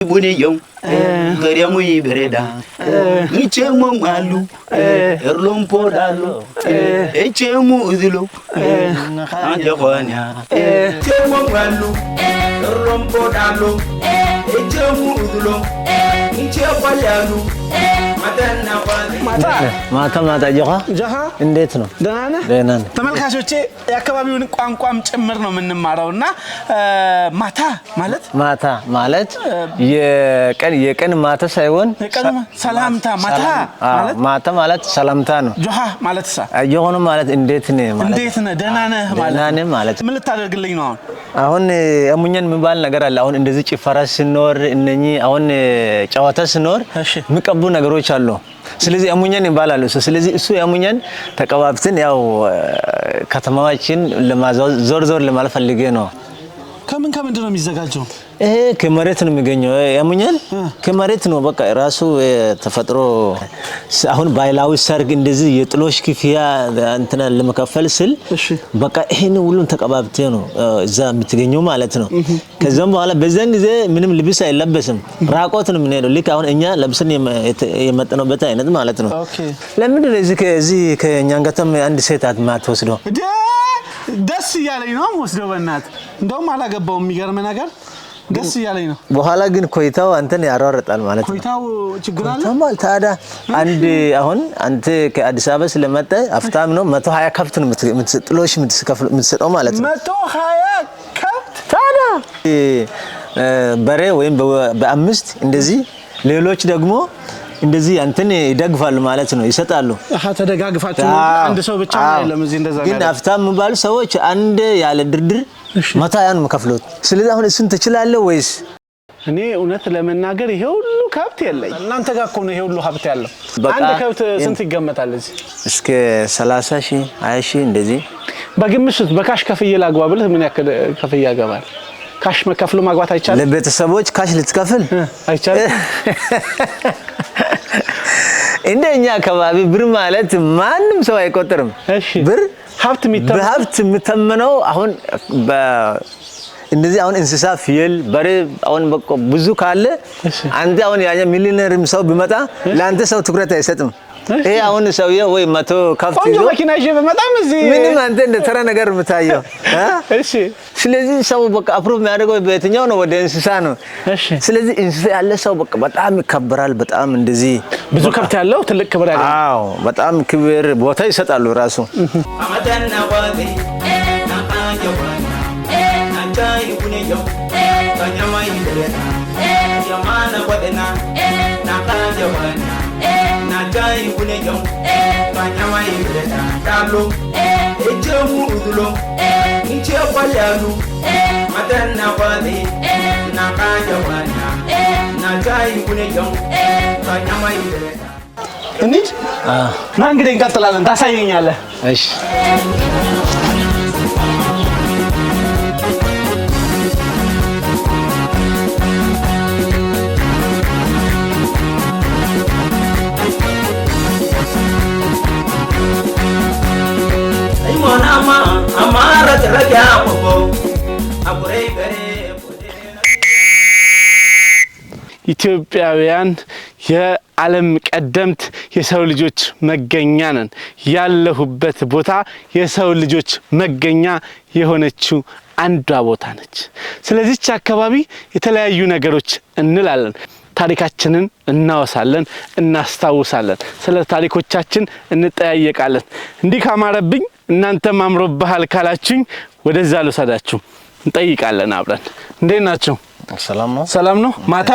Buniyong, Gariamu Bereda, Ichemu Malu, Erlom Podalo, Echemu Udilo, Anjavania, Chemu Malu, Erlom Podalo, Echemu Udilo, Ichemu ማታ ጆሃ እንዴት ነው? ደህና ነህ? ተመልካቾቼ የአካባቢውን ቋንቋም ጭምር ነው የምንማረውና ማታ ማለት የቀን ማታ ሳይሆን ሰላምታ ማታ ማለት ሰላምታ ነው። ጆሃ ማለት ጆሃ ማለት እንዴት ነህ ማለት እንዴት ነህ? ደህና ነህ ማለት ምን ልታደርግልኝ ነው? አሁን አሙኛን የሚባል ነገር አለ። አሁን እንደዚህ ጭፈራ ሲኖር እነኚህ አሁን ጨዋታ ሲኖር የሚቀቡ ነገሮች አሉ። ስለዚህ አሙኛን ይባላል። ስለዚህ እሱ አሙኛን ተቀባብተን ያው ከተማዋችን ዞር ለማለት ፈልጌ ነው። ከምንድን ነው የሚዘጋጀው? ይሄ ከመሬት ነው የሚገኘው። ያሙኛል ከመሬት ነው በቃ ራሱ ተፈጥሮ። አሁን ባይላዊ ሰርግ እንደዚህ የጥሎሽ ክፍያ እንትና ለመከፈል ስል በቃ ይሄን ሁሉን ተቀባብቴ ነው እዛ የምትገኘው ማለት ነው። ከዛም በኋላ በዛን ጊዜ ምንም ልብስ አይለበስም፣ ራቆት ነው የምንሄደው። ልክ አሁን እኛ ለብሰን የመጣንበት አይነት ማለት ነው። ለምንድን ነው እዚህ ከኛንገተም አንድ ሴት አትወስደው? ደስ ያለኝ ነው ወስደው በእናት እንደውም አላገባውም። የሚገርም ነገር ደስ ያለኝ ነው። በኋላ ግን ኮይታው አንተን ያሯርጣል ማለት ነው። ኮይታው ችግር አለ ታዲያ አንድ አሁን አንተ ከአዲስ አበባ ስለመጣ አፍታም ነው 120 ከብት ነው ጥሎሽ የምትሰጠው ማለት ነው። 120 ከብት ታዲያ በሬ ወይም በአምስት እንደዚህ ሌሎች ደግሞ እንደዚህ አንተን ይደግፋሉ ማለት ነው፣ ይሰጣሉ። ተደጋግፋችሁ አንድ ሰው ብቻ አይደለም እዚህ እንደዛ ግን አፍታም የሚባሉ ሰዎች አንድ ያለ ድርድር 120 ነው የሚከፍሉት። ስለዚህ አሁን እሱን ትችላለህ ወይስ? እኔ እውነት ለመናገር ይሄ ሁሉ ከብት የለኝ። እናንተ ጋር እኮ ነው ይሄ ሁሉ ሀብት ያለው። አንድ ከብት ስንት ይገመታል እዚህ? እስከ 30 ሺህ 20 ሺህ እንደዚህ በግምት በካሽ ከፍዬ ላግባ ብለህ ምን ያክል ከፍዬ ያገባል? ካሽ መከፍሉ ማግባት አይቻልም? ለቤተሰቦች ካሽ ልትከፍል አይቻልም? እንደኛ አካባቢ ብር ማለት ማንም ሰው አይቆጥርም። ብር ሀብት የምተመነው አሁን እንደዚህ አሁን እንስሳ ፍየል በሬ አሁን በቃ ብዙ ካለ አንተ አሁን ያኛ ሚሊዮነርም ሰው ቢመጣ ለአንተ ሰው ትኩረት አይሰጥም። ይሄ አሁን ሰውዬ ወይ 100 ከብት ይዞ መኪና ይዤ በመጣም እዚህ ምንም አንተ እንደ ተራ ነገር የምታየው እሺ። ስለዚህ ሰው በቃ አፕሮቭ የሚያደርገው በየትኛው ነው? ወደ እንስሳ ነው። እሺ። ስለዚህ እንስሳ ያለ ሰው በቃ በጣም ይከበራል። በጣም እንደዚህ ብዙ ከብት ያለው ትልቅ ክብር ያለው አዎ፣ በጣም ክብር ቦታ ይሰጣሉ ራሱ Nagai buneyong kanyamai bereda kalu ejemu udulo inche kwayalu madanna wali nakaja wana nagai buneyong kanyamai bereda እንዴ ና እንግዲህ እንቀጥላለን። ታሳየኛለህ? እሺ amara teragya bobo abure bere ኢትዮጵያውያን የዓለም ቀደምት የሰው ልጆች መገኛ ነን። ያለሁበት ቦታ የሰው ልጆች መገኛ የሆነችው አንዷ ቦታ ነች። ስለዚህች አካባቢ የተለያዩ ነገሮች እንላለን። ታሪካችንን እናወሳለን፣ እናስታውሳለን። ስለ ታሪኮቻችን እንጠያየቃለን። እንዲህ ካማረብኝ እናንተም አምሮብሃል ካላችሁኝ ወደዛ ልወስዳችሁ እንጠይቃለን አብረን። እንዴት ናችሁ? ሰላም ነው። ማታ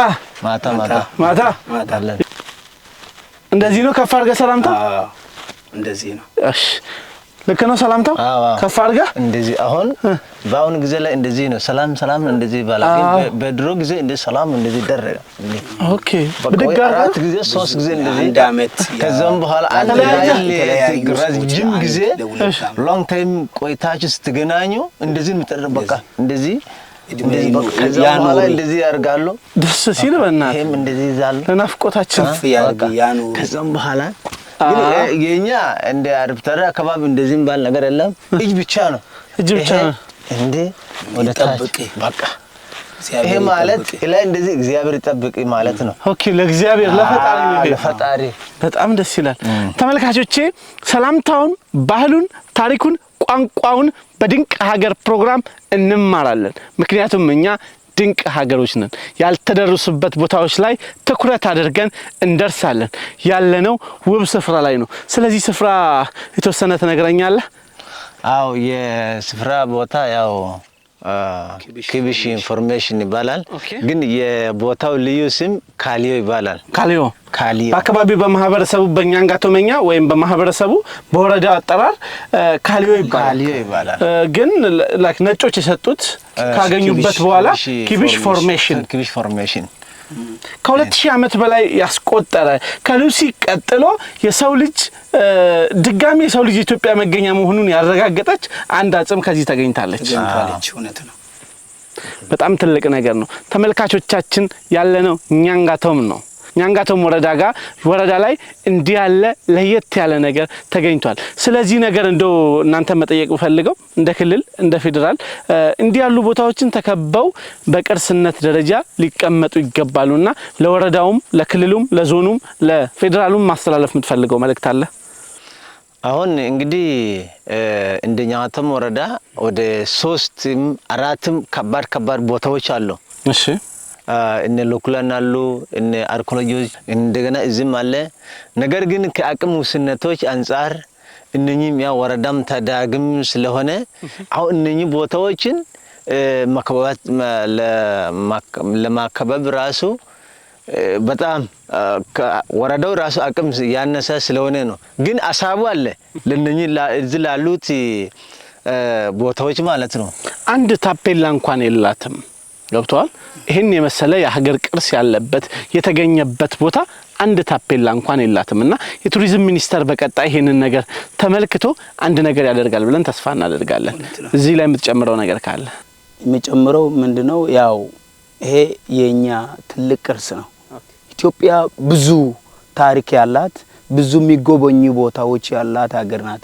እንደዚህ ነው ከፍ አድርገህ ሰላምታ? እንደዚህ ነው። እሺ ልክ ነው ሰላምታው? ከፍ አድርገህ እንደዚህ። አሁን በአሁን ጊዜ ላይ እንደዚህ ነው ሰላም እንደዚህ ይባላል። በድሮ ጊዜ እንደዚህ ሰላም እንደዚህ ይደረጋል። ኦኬ ብድግ አራት ጊዜ 3 ጊዜ እንደዚህ እንዳመት ከዛም በኋላ አንድ ላይ ረጅም ጊዜ ሎንግ ታይም ቆይታችሁ ስትገናኙ እንደዚህ የምትጠበቃ እንደዚህ ከዛም በኋላ እንደዚህ ያርጋሉ። ደስ ሲል በእናትህ ይሄም እንደዚህ ይዛሉ ለናፍቆታችን ያኑ ከዛም በኋላ ግን የኛ እንደ አርብተራ አካባቢ እንደዚህም ባል ነገር የለም። እጅ ብቻ ነው እንዴ ወደ ታች በቃ ይሄ ማለት ላይ እንደዚህ እግዚአብሔር ይጠብቅ ማለት ነው። ኦኬ ለእግዚአብሔር ለፈጣሪ በጣም ደስ ይላል። ተመልካቾቼ ሰላምታውን፣ ባህሉን፣ ታሪኩን፣ ቋንቋውን በድንቅ ሀገር ፕሮግራም እንማራለን። ምክንያቱም እኛ ድንቅ ሀገሮች ነን። ያልተደረሱበት ቦታዎች ላይ ትኩረት አድርገን እንደርሳለን። ያለነው ውብ ስፍራ ላይ ነው። ስለዚህ ስፍራ የተወሰነ ትነግረኛለህ? አው የስፍራ ቦታ ያው ኪቢሽ ኢንፎርሜሽን ይባላል። ግን የቦታው ልዩ ስም ካሊዮ ይባላል። ካሊዮ በአካባቢው በማህበረሰቡ በእኛንጋቶመኛ ወይም በማህበረሰቡ በወረዳው አጠራር ካሊዮ ይባላል። ግን ላይክ ነጮች የሰጡት ካገኙበት በኋላ ኪቢሽ ፎርሜሽን ከ2000 ዓመት በላይ ያስቆጠረ ከሉሲ ቀጥሎ የሰው ልጅ ድጋሚ የሰው ልጅ ኢትዮጵያ መገኛ መሆኑን ያረጋገጠች አንድ አጽም ከዚህ ተገኝታለች። እውነት ነው። በጣም ትልቅ ነገር ነው። ተመልካቾቻችን ያለነው ኛንጋቶም ነው። ኛንጋቶም ወረዳ ላይ እንዲህ ያለ ለየት ያለ ነገር ተገኝቷል። ስለዚህ ነገር እንደው እናንተ መጠየቅ ፈልገው እንደ ክልል እንደ ፌደራል እንዲህ ያሉ ቦታዎችን ተከበው በቅርስነት ደረጃ ሊቀመጡ ይገባሉና ለወረዳውም ለክልሉም ለዞኑም ለፌደራሉም ማስተላለፍ የምትፈልገው መልእክት አለ? አሁን እንግዲህ እንደኛንጋቶም ወረዳ ወደ 3ም 4ም ከባድ ቦታዎች አሉ። እሺ እነ ሎኩላን አሉ እነ አርኮሎጂዎች እንደገና እዚህም አለ። ነገር ግን ከአቅም ውስንነቶች አንፃር እነኚህም ያ ወረዳም ተዳግም ስለሆነ አሁን እነኚህ ቦታዎችን ለማከበብ ራሱ በጣም ወረዳው ራሱ አቅም ያነሰ ስለሆነ ነው። ግን አሳቡ አለ ለነኚህ እዚህ ላሉት ቦታዎች ማለት ነው። አንድ ታፔላ እንኳን የላትም። ገብቷል? ይሄን የመሰለ የሀገር ቅርስ ያለበት የተገኘበት ቦታ አንድ ታፔላ እንኳን የላትምና የቱሪዝም ሚኒስተር በቀጣይ ይሄንን ነገር ተመልክቶ አንድ ነገር ያደርጋል ብለን ተስፋ እናደርጋለን። እዚህ ላይ የምትጨምረው ነገር ካለ? የምጨምረው ምንድነው ያው ይሄ የኛ ትልቅ ቅርስ ነው። ኢትዮጵያ ብዙ ታሪክ ያላት ብዙ የሚጎበኙ ቦታዎች ያላት ሀገር ናት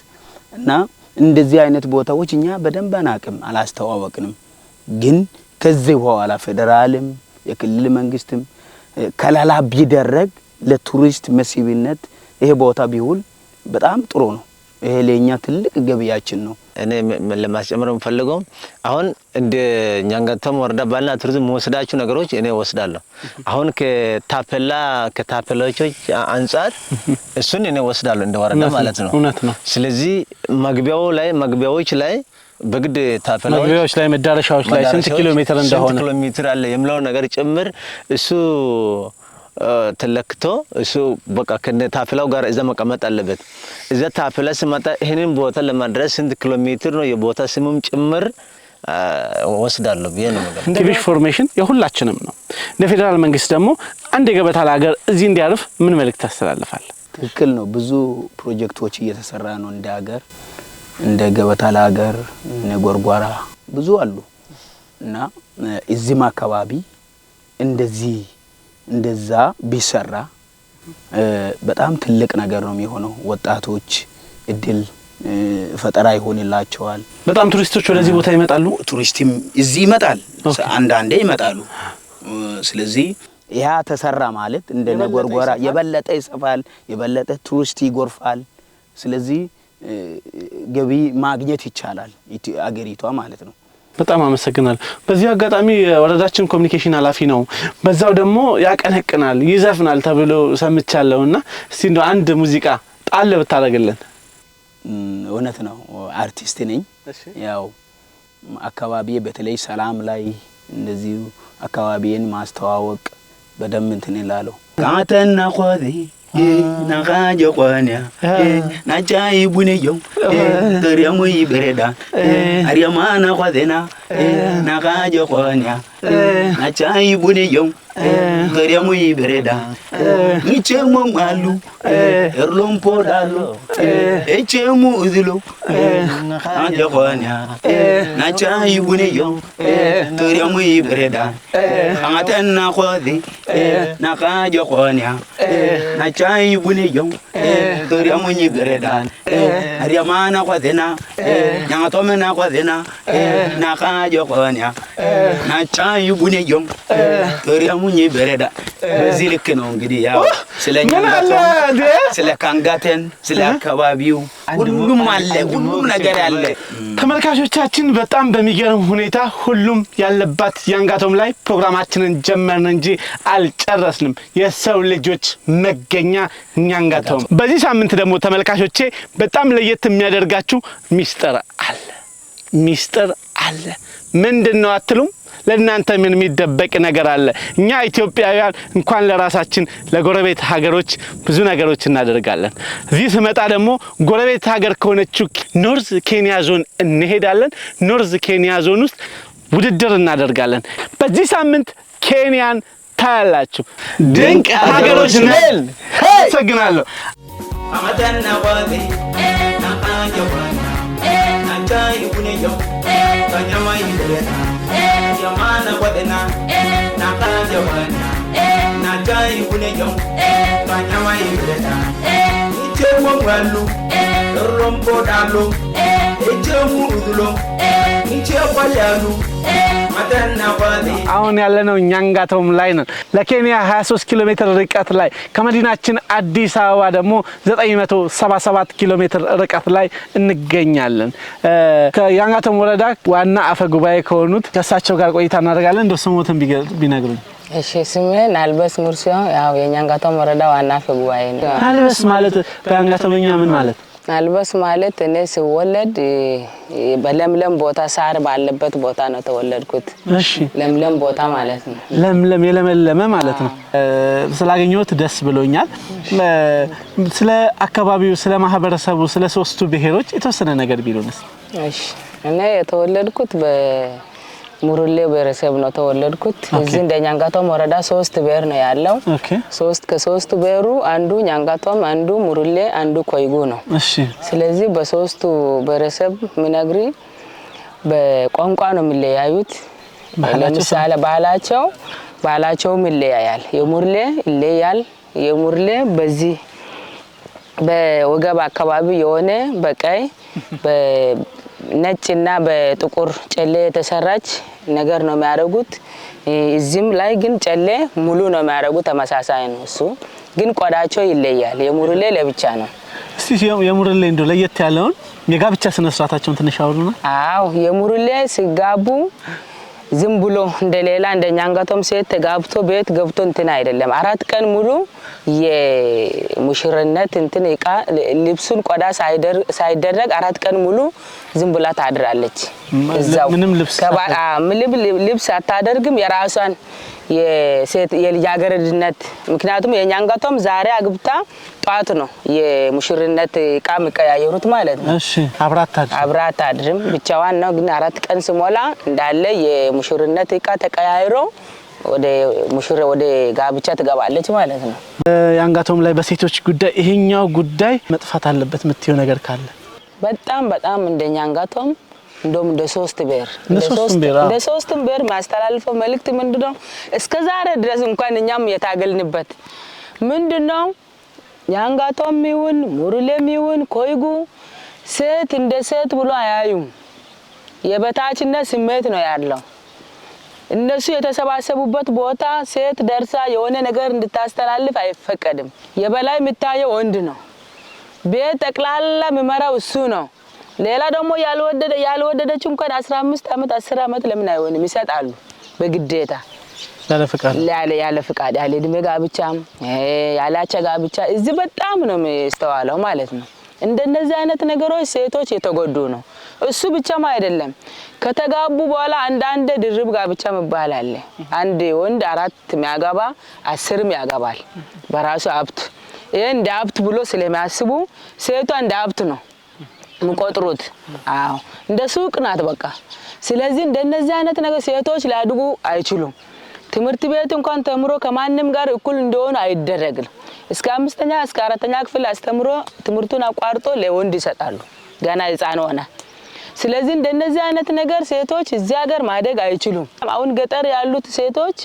እና እንደዚህ አይነት ቦታዎች እኛ በደንብ አላስተዋወቅንም። ግን ከዚህ በኋላ ፌደራልም የክልል መንግስትም ከላላ ቢደረግ ለቱሪስት መስህብነት ይሄ ቦታ ቢውል በጣም ጥሩ ነው። ይሄ ለኛ ትልቅ ገቢያችን ነው። እኔ ለማስጨመር የምፈልገው አሁን እንደ ኛንጋቶም ወረዳ ባልና ቱሪዝም ወስዳችሁ ነገሮች እኔ ወስዳለሁ። አሁን ከታፔላዎች አንፃር እሱን እኔ ወስዳለሁ እንደ ወረዳ ማለት ነው። ስለዚህ መግቢያዎች ላይ በግድ ታፔላዎች ላይ መዳረሻዎች ላይ ስንት ኪሎ ሜትር እንደሆነ ኪሎ ሜትር አለ የምለው ነገር ጭምር እሱ ተለክቶ እሱ በቃ ከታፔላው ጋር እዛ መቀመጥ አለበት። እዛ ታፔላ ሲመጣ ይሄንን ቦታ ለማድረስ ስንት ኪሎ ሜትር ነው የቦታ ስሙም ጭምር ወስዳለሁ ቢሆን ነገር ኪቢሽ ፎርሜሽን የሁላችንም ነው። ለፌደራል መንግስት ደግሞ አንድ የገበታ ለሀገር እዚህ እንዲያርፍ ምን መልእክት ታስተላልፋል? ትክክል ነው። ብዙ ፕሮጀክቶች እየተሰራ ነው እንደ ሀገር እንደ ገበታ ለሀገር እነ ጎርጓራ ብዙ አሉ እና እዚህም አካባቢ እንደዛ ቢሰራ በጣም ትልቅ ነገር ነው የሚሆነው። ወጣቶች እድል ፈጠራ ይሆንላቸዋል። በጣም ቱሪስቶች ወደዚህ ቦታ ይመጣሉ። ቱሪስትም እዚህ ይመጣል፣ አንዳንዴ ይመጣሉ። ስለዚህ ያ ተሰራ ማለት እንደ ጎርጓራ የበለጠ ይሰፋል፣ የበለጠ ቱሪስት ይጎርፋል። ስለዚህ ገቢ ማግኘት ይቻላል አገሪቷ ማለት ነው። በጣም አመሰግናለሁ። በዚህ አጋጣሚ ወረዳችን ኮሙኒኬሽን ኃላፊ ነው፣ በዛው ደግሞ ያቀነቅናል ይዘፍናል ተብሎ ሰምቻለሁና እስቲ እንደው አንድ ሙዚቃ ጣል ብታረግልን። እውነት ነው አርቲስት ነኝ። ያው አካባቢዬ በተለይ ሰላም ላይ እንደዚህ አካባቢዬን ማስተዋወቅ በደንብ እንትን ይላለው ካተና ቆዲ ናጋጀ ቆንያ ናቻይ ቡኔዮ ተሪያሙ ይበረዳ አሪያማና ቆደና ናጋጀ ቆንያ ናቻይ ቡኔዮ ገሪያሙ ይበረዳ ንቸሙ ማሉ እርሎም ፖዳሎ እቸሙ እዝሎ አንጀቆንያ ናቻ ይቡኔዮ ገሪያሙ ይበረዳ አንተና ቆዲ ናካ ጀቆንያ ናቻ ይቡኔዮ ገሪያሙ ይበረዳ አሪያማና ቆደና ኛቶመና ቆደና ናካ ጀቆንያ ናቻ ይቡኔዮ ገሪያሙ ይበረዳ በዚህ ልክ ነው እንግዲህ ያው ስለኛ ስለ ካንጋተን ስለ አካባቢው ሁሉም አለ ሁሉም ነገር አለ። ተመልካቾቻችን በጣም በሚገርም ሁኔታ ሁሉም ያለባት ያንጋቶም ላይ ፕሮግራማችንን ጀመርን እንጂ አልጨረስንም። የሰው ልጆች መገኛ ያንጋቶም። በዚህ ሳምንት ደግሞ ተመልካቾቼ በጣም ለየት የሚያደርጋችሁ ሚስጥር አለ። ምንድነው አትሉም? ለእናንተ ምን የሚደበቅ ነገር አለ? እኛ ኢትዮጵያውያን እንኳን ለራሳችን ለጎረቤት ሀገሮች ብዙ ነገሮች እናደርጋለን። እዚህ ስመጣ ደግሞ ጎረቤት ሀገር ከሆነችው ኖርዝ ኬንያ ዞን እንሄዳለን። ኖርዝ ኬንያ ዞን ውስጥ ውድድር እናደርጋለን። በዚህ ሳምንት ኬንያን ታያላችሁ። ድንቅ ሀገሮች ነን። አመሰግናለሁ። አመተና ወዲ ናቃጆዋና ናቻይ ቡኔዮ ካኛማይ ደረታ Yamana wadena nakaja wana najai buneyo kanyama ibreda ichemo walu rompo dalo ichemo udulo ichemo yalu madana wadi አሁን ያለነው ኛንጋቶም ላይ ነን። ለኬንያ 23 ኪሎ ሜትር ርቀት ላይ ከመዲናችን አዲስ አበባ ደግሞ 977 ኪሎ ሜትር ርቀት ላይ እንገኛለን። ከኛንጋቶም ወረዳ ዋና አፈ ጉባኤ ከሆኑት ከሳቸው ጋር ቆይታ እናደርጋለን። እንደው ስሙትን ቢነግሩኝ። እሺ ስሜ ናልበስ ሙርሲዮ ያው የኛንጋቶም ወረዳ ዋና አፈ ጉባኤ ነው። ናልበስ ማለት በኛንጋቶምኛ ምን ማለት? ናልበስ ማለት እኔ ስወለድ በለምለም ቦታ ሳር ባለበት ቦታ ነው ተወለድኩት። እሺ ለምለም ቦታ ማለት ነው። ለምለም የለመለመ ማለት ነው። ስላገኘሁት ደስ ብሎኛል። ስለ አካባቢው ስለ ማህበረሰቡ ስለ ሶስቱ ብሔሮች የተወሰነ ነገር ቢሉንስ? እሺ እኔ የተወለድኩት ሙሩሌ ብሔረሰብ ነው ተወለድኩት። እዚህ እንደ ኛንጋቶም ወረዳ 3 ብሔር ነው ያለው። ከሶስቱ ብሔሩ አንዱ ኛንጋቶም፣ አንዱ ሙሩሌ፣ አንዱ ኮይጉ ነው። እሺ ስለዚህ በሶስቱ ብሔረሰብ ምነግሪ በቋንቋ ነው የሚለያዩት። ለምሳሌ ባህላቸው ይለያያል። የሙርሌ ይለያል። የሙርሌ በዚህ በወገብ አካባቢ የሆነ በቀይ ነጭና በጥቁር ጨሌ የተሰራች ነገር ነው የሚያደርጉት። እዚህም ላይ ግን ጨሌ ሙሉ ነው የሚያደርጉት። ተመሳሳይ ነው። እሱ ግን ቆዳቸው ይለያል። የሙርሌ ለብቻ ነው። እስቲ የሙርሌ እንደው ለየት ያለውን የጋብቻ ስነ ስርዓታቸውን ትንሽ አውሩና። አዎ የሙርሌ ሲጋቡ ዝም ብሎ እንደሌላ እንደ ኛንጋቶም ሴት ተጋብቶ ቤት ገብቶ እንትን አይደለም። 4 ቀን ሙሉ የሙሽርነት እንትን እቃ ልብሱን ቆዳ ሳይደረግ 4 ቀን ሙሉ ዝም ብላ ታድራለች። እዛው ምንም ልብስ አታደርግም። የራሷን የሴት የልጃገረድነት ምክንያቱም የኛንጋቶም ዛሬ አግብታ ጧት ነው የሙሽርነት እቃ መቀያየሩት ማለት ነው። እሺ አብራት አድርም ብቻዋን ነው። ግን 4 ቀን ስሞላ እንዳለ የሙሽርነት እቃ ተቀያይሮ ወደ ጋብቻ ትገባለች ማለት ነው። ያንጋቶም ላይ በሴቶች ጉዳይ ይሄኛው ጉዳይ መጥፋት አለበት የምትየው ነገር ካለ? በጣም እንደኛ ያንጋቶም እንደም እንደ 3 ብሔር ማስተላልፈው መልእክት ምንድነው? እስከዛሬ ድረስ እንኳን እኛም የታገልንበት ምንድነው? ያንጋቶም ይሁን ሙሩሌም ይሁን ኮይጉ ሴት እንደ ሴት ብሎ አያዩም። የበታችነት ስሜት ነው ያለው። እነሱ የተሰባሰቡበት ቦታ ሴት ደርሳ የሆነ ነገር እንድታስተላልፍ አይፈቀድም። የበላይ የሚታየው ወንድ ነው። ቤት ጠቅላላ የሚመራው እሱ ነው። ሌላ ደግሞ ያልወደደች እንኳን 15 አመት 10 አመት ለምን አይሆንም ይሰጣሉ በግዴታ ያለ ፍቃድ ያለ እድሜ ጋብቻም ያላቻ ጋብቻ እዚህ በጣም ነው የሚስተዋለው ማለት ነው። እንደነዚህ አይነት ነገሮች ሴቶች የተጎዱ ነው። እሱ ብቻም አይደለም ከተጋቡ በኋላ አንዳንድ ድርብ ጋብቻ መባል አለ። አንድ ወንድ 4 የሚያገባ 10 ያገባል በራሱ ሀብት። ይሄ እንደ ሀብት ብሎ ስለሚያስቡ ሴቷ እንደ ሀብት ነው ምቆጥሩት። አዎ እንደ ሱቅ ናት በቃ። ስለዚህ እንደነዚህ አይነት ነገር ሴቶች ላድጉ አይችሉም። ትምህርት ቤት እንኳን ተምሮ ከማንም ጋር እኩል እንደሆነ አይደረግም። እስከ 5ኛ እስከ 4ኛ ክፍል አስተምሮ ትምህርቱን አቋርጦ ለወንድ ይሰጣሉ ገና ህፃን ሆነ። ስለዚህ እንደነዚህ አይነት ነገር ሴቶች እዚህ ሀገር ማደግ አይችሉም። አሁን ገጠር ያሉት ሴቶች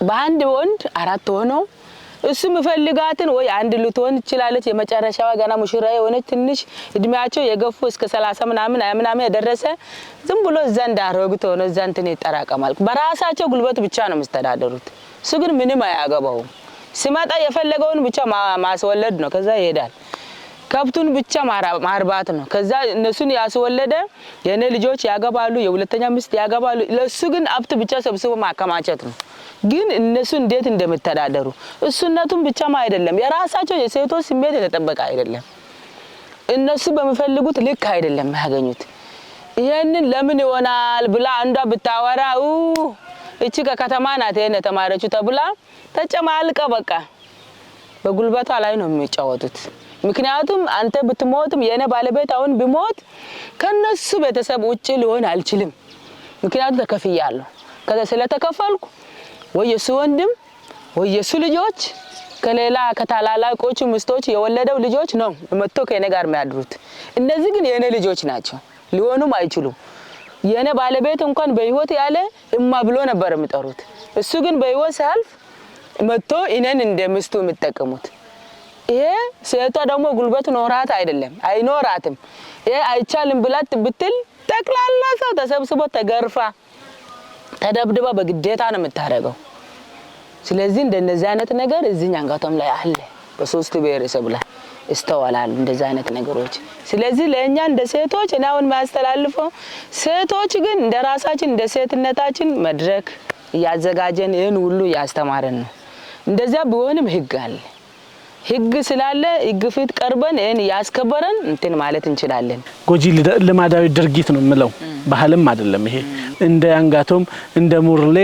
በአንድ ወንድ 4 ሆነው እሱ ምፈልጋትን ወይ አንድ ልትሆን ይችላልች የመጨረሻዋ ገና ሙሽራ የሆነች ትንሽ እድሜያቸው የገፉ እስከ 30 ምናምን የደረሰ ዝም ብሎ እዛ እንዳሮግት ሆነ እዛ እንትን ይጠራቀማል። በራሳቸው ጉልበት ብቻ ነው መስተዳደሩት። እሱ ግን ምንም አያገባው። ሲመጣ የፈለገውን ብቻ ማስወለድ ነው። ከዛ ይሄዳል። ከብቱን ብቻ ማርባት ነው። ከዛ እነሱን ያስወለደ የኔ ልጆች ያገባሉ፣ የሁለተኛ ሚስት ያገባሉ። ለሱ ግን ሀብት ብቻ ሰብስቦ ማከማቸት ነው። ግን እነሱ እንዴት እንደምተዳደሩ እሱነቱን ብቻም አይደለም፣ የራሳቸው የሴቶች ስሜት የተጠበቀ አይደለም። እነሱ በሚፈልጉት ልክ አይደለም ያገኙት። ይሄንን ለምን ይሆናል ብላ አንዷ ብታወራው እቺ ከከተማ ናት የኔ ተማረቹ ተብላ ተጨማልቀ በቃ በጉልበቷ ላይ ነው የሚጫወቱት። ምክንያቱም አንተ ብትሞትም የኔ ባለቤት አሁን ቢሞት ከነሱ ቤተሰብ ውጪ ሊሆን አልችልም። ምክንያቱም ተከፍያለሁ። ከዛ ስለተከፈልኩ ወየሱ ወንድም ወየሱ ልጆች ከሌላ ከታላላቆቹ ምስቶች የወለደው ልጆች ነው መጥቶ ከኔ ጋር የሚያድሩት። እነዚህ ግን የኔ ልጆች ናቸው፣ ሊሆኑም አይችሉም። የኔ ባለቤት እንኳን በህይወት ያለ እማ ብሎ ነበር የሚጠሩት። እሱ ግን በህይወት ሳልፍ መጥቶ እኔን እንደምስቱ የሚጠቀሙት። ይሄ ሴቷ ደግሞ ጉልበት ኖራት አይደለም አይኖራትም። ይሄ አይቻልም ብላት ብትል ጠቅላላ ሰው ተሰብስቦ ተገርፋ ተደብድባ በግዴታ ነው የምታረገው። ስለዚህ እንደነዚህ አይነት ነገር እዚህ ኛንጋቶም ላይ አለ። በሶስት ብሔረሰብ ላይ ይስተዋላሉ እንደዚህ አይነት ነገሮች። ስለዚህ ለኛ እንደ ሴቶች እኔ አሁን ማስተላልፈው ሴቶች ግን እንደ ራሳችን እንደ ሴትነታችን መድረክ ያዘጋጀን ይሄን ሁሉ ያስተማረን ነው። እንደዛ ቢሆንም ህግ አለ። ህግ ስላለ ህግ ፊት ቀርበን እን ያስከበረን እንትን ማለት እንችላለን። ጎጂ ልማዳዊ ድርጊት ነው ምለው ባህልም አይደለም ይሄ። እንደ አንጋቶም እንደ ሙርሌ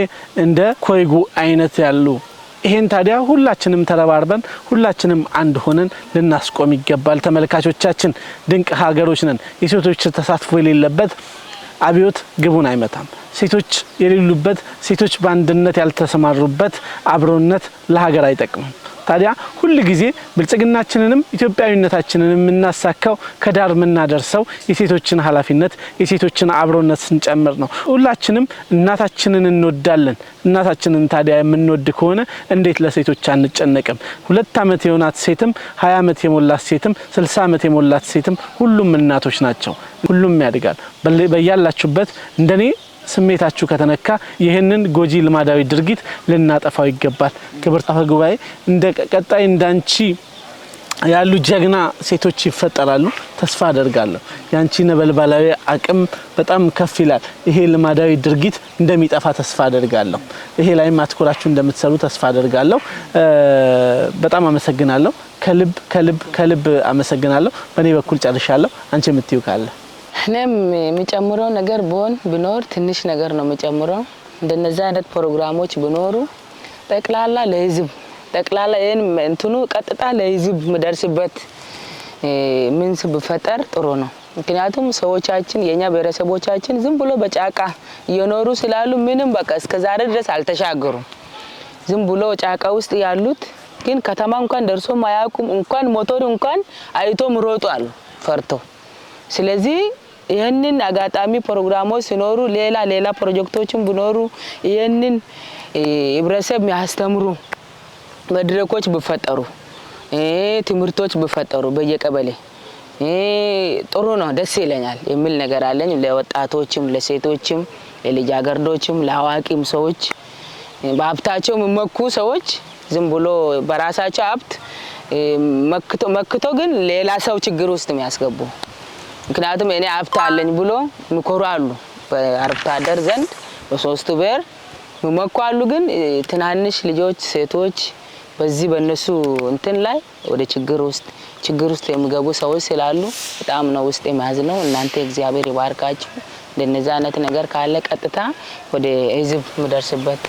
እንደ ኮይጉ አይነት ያሉ ይሄን ታዲያ ሁላችንም ተረባርበን ሁላችንም አንድ ሆነን ልናስቆም ይገባል። ተመልካቾቻችን ድንቅ ሀገሮች ነን። የሴቶች ተሳትፎ የሌለበት አብዮት ግቡን አይመታም። ሴቶች የሌሉበት ሴቶች በአንድነት ያልተሰማሩበት አብሮነት ለሀገር አይጠቅምም። ታዲያ ሁሉ ጊዜ ብልጽግናችንንም ኢትዮጵያዊነታችንንም እናሳካው ከዳር ምናደርሰው የሴቶችን ኃላፊነት የሴቶችን አብሮነት ስንጨምር ነው። ሁላችንም እናታችንን እንወዳለን። እናታችንን ታዲያ የምንወድ ከሆነ እንዴት ለሴቶች አንጨነቅም? 2 ዓመት የሆናት ሴትም 20 ዓመት የሞላት ሴትም 60 ዓመት የሞላት ሴትም ሁሉም እናቶች ናቸው። ሁሉም ያድጋል። በያላችሁበት እንደኔ ስሜታችሁ ከተነካ ይሄንን ጎጂ ልማዳዊ ድርጊት ልናጠፋው ይገባል። ክብርት አፈ ጉባኤ እንደ ቀጣይ እንዳንቺ ያሉ ጀግና ሴቶች ይፈጠራሉ ተስፋ አደርጋለሁ። ያንቺ ነበልባላዊ አቅም በጣም ከፍ ይላል። ይሄ ልማዳዊ ድርጊት እንደሚጠፋ ተስፋ አደርጋለሁ። ይሄ ላይም አትኩራችሁ እንደምትሰሩ ተስፋ አደርጋለሁ። በጣም አመሰግናለሁ። ከልብ አመሰግናለሁ። በእኔ በኩል ጨርሻለሁ። አንቺ የምትዩ ካለ? እኔም የሚጨምረው ነገር ቢኖር ትንሽ ነገር ነው የሚጨምረው። እንደነዛ አይነት ፕሮግራሞች ቢኖሩ ጠቅላላ ለህዝብ ጠቅላላ ይሄን እንትኑ ቀጥታ ለህዝብ መደርስበት ምንስ ቢፈጠር ጥሩ ነው። ምክንያቱም ሰዎቻችን የኛ ብሔረሰቦቻችን ዝም ብሎ በጫካ እየኖሩ ስላሉ ምንም በቃ እስከዛሬ ድረስ አልተሻገሩም። ዝም ብሎ ጫካ ውስጥ ያሉት ግን ከተማ እንኳን ደርሶ ማያውቁም። እንኳን ሞቶር እንኳን አይቶ ምሮጡ አሉ ፈርቶ። ስለዚህ ይሄንን አጋጣሚ ፕሮግራሞች ሲኖሩ ሌላ ፕሮጀክቶችን ቢኖሩ ይሄንን ህብረተሰብ የሚያስተምሩ መድረኮች ቢፈጠሩ ትምህርቶች ቢፈጠሩ በየቀበሌ ጥሩ ነው፣ ደስ ይለኛል የሚል ነገር አለኝ። ለወጣቶችም ለሴቶችም ለልጃገረዶችም ለአዋቂም ሰዎች በሀብታቸው የሚመኩ ሰዎች ዝም ብሎ በራሳቸው ሀብት መክቶ ግን ሌላ ሰው ችግር ውስጥ የሚያስገቡ ምክንያቱም እኔ ሀብት አለኝ ብሎ ምኮሩ አሉ። በአርብቶ አደር ዘንድ በሶስቱ ብሔር ምመኩ አሉ። ግን ትናንሽ ልጆች ሴቶች በዚህ በእነሱ እንትን ላይ ወደ ችግር ውስጥ የሚገቡ ሰዎች ስላሉ በጣም ነው ውስጥ የሚያዝነው። እናንተ እግዚአብሔር ይባርካችሁ። እንደነዛ አይነት ነገር ካለ ቀጥታ ወደ ህዝብ ምደርስበት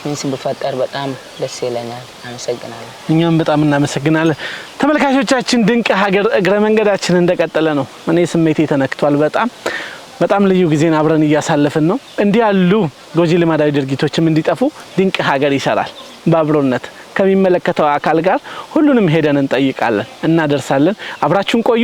ምንስ ቢፈጠር በጣም ደስ ይለኛል። አመሰግናለሁ። እኛም በጣም እናመሰግናለን። ተመልካቾቻችን ድንቅ ሀገር እግረ መንገዳችን እንደቀጠለ ነው። እኔ ስሜቴ ተነክቷል በጣም በጣም ልዩ ጊዜን አብረን እያሳለፍን ነው። እንዲህ ያሉ ጎጂ ልማዳዊ ድርጊቶችም እንዲጠፉ ድንቅ ሀገር ይሰራል። በአብሮነት ከሚመለከተው አካል ጋር ሁሉንም ሄደን እንጠይቃለን፣ እናደርሳለን። አብራችሁን ቆዩ።